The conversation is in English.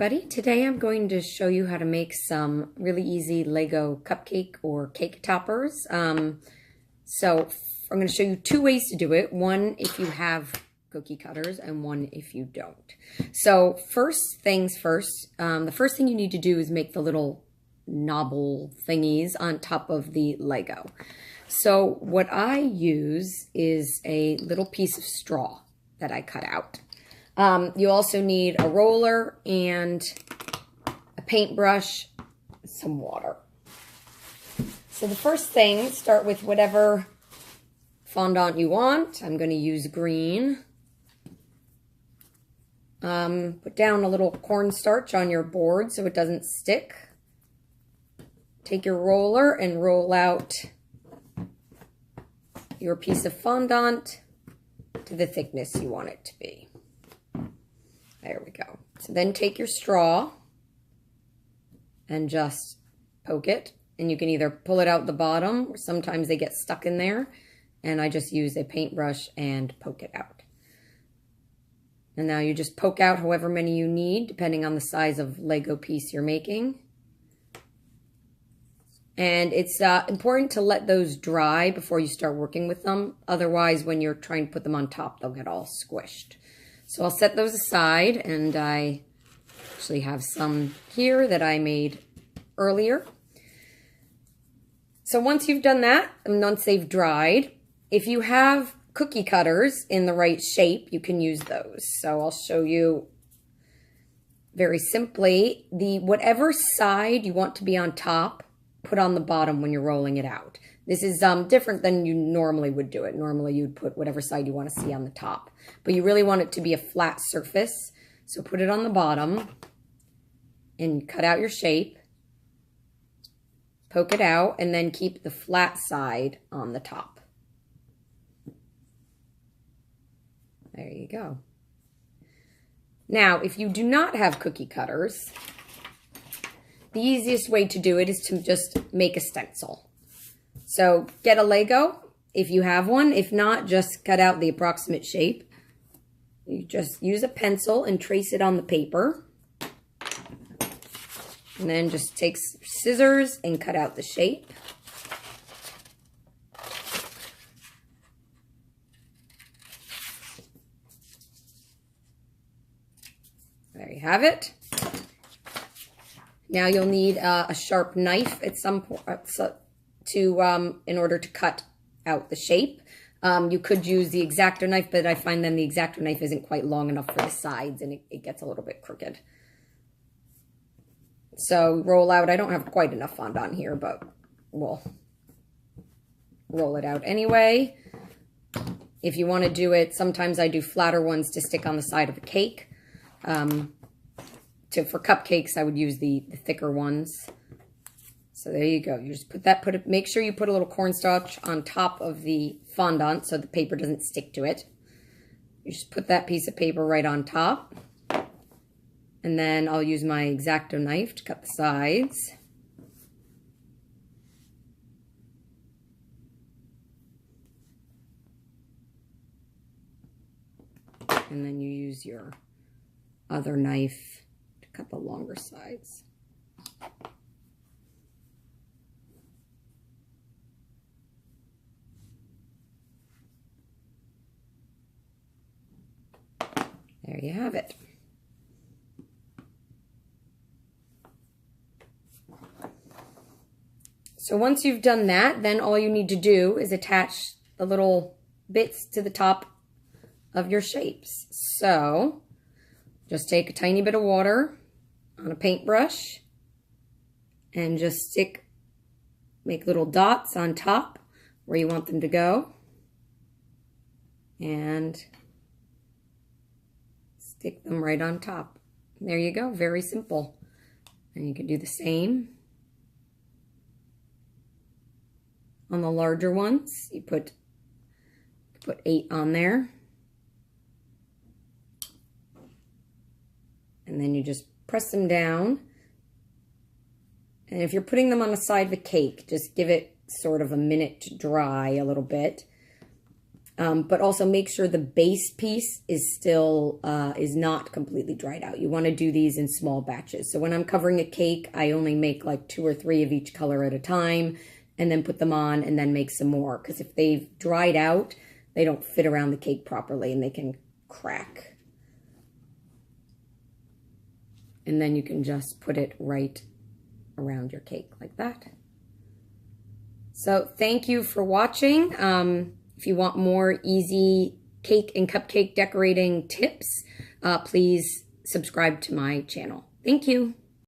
everybody. Today I'm going to show you how to make some really easy Lego cupcake or cake toppers. So I'm going to show you two ways to do it. One if you have cookie cutters and one if you don't. So first things first, the first thing you need to do is make the little knobble thingies on top of the Lego. So what I use is a little piece of straw that I cut out. You also need a roller and a paintbrush, some water. So the first thing, start with whatever fondant you want. I'm going to use green. Put down a little cornstarch on your board so it doesn't stick. Take your roller and roll out your piece of fondant to the thickness you want it to be. There we go. So then take your straw and just poke it. And you can either pull it out the bottom, or sometimes they get stuck in there. And I just use a paintbrush and poke it out. And now you just poke out however many you need, depending on the size of Lego piece you're making. And it's important to let those dry before you start working with them. Otherwise, when you're trying to put them on top, they'll get all squished. So I'll set those aside, and I actually have some here that I made earlier. So once you've done that, and once they've dried, if you have cookie cutters in the right shape, you can use those. So I'll show you very simply, whatever side you want to be on top, put on the bottom when you're rolling it out. This is different than you normally would do it. Normally you'd put whatever side you want to see on the top. But you really want it to be a flat surface. So put it on the bottom and cut out your shape. Poke it out and then keep the flat side on the top. There you go. Now, if you do not have cookie cutters, the easiest way to do it is to just make a stencil. So get a Lego if you have one. If not, just cut out the approximate shape. You just use a pencil and trace it on the paper. And then just take scissors and cut out the shape. There you have it. Now you'll need a sharp knife at some point in order to cut out the shape. You could use the X-Acto knife, but I find then the X-Acto knife isn't quite long enough for the sides, and it gets a little bit crooked. So roll out. I don't have quite enough fondant here, but we'll roll it out anyway. If you want to do it, sometimes I do flatter ones to stick on the side of a cake. For cupcakes, I would use the thicker ones. So there you go. You just make sure you put a little cornstarch on top of the fondant so the paper doesn't stick to it. You just put that piece of paper right on top. And then I'll use my X-Acto knife to cut the sides. And then you use your other knife to cut the longer sides. There you have it. So once you've done that, then all you need to do is attach the little bits to the top of your shapes. So just take a tiny bit of water on a paintbrush and just make little dots on top where you want them to go. And stick them right on top. There you go, very simple. And you can do the same on the larger ones. You put 8 on there. And then you just press them down. And if you're putting them on the side of a cake, just give it sort of a minute to dry a little bit. But also make sure the base piece is still, is not completely dried out. You want to do these in small batches. So when I'm covering a cake, I only make like 2 or 3 of each color at a time and then put them on and then make some more. Because if they've dried out, they don't fit around the cake properly and they can crack. And then you can just put it right around your cake like that. So thank you for watching. If you want more easy cake and cupcake decorating tips, please subscribe to my channel. Thank you.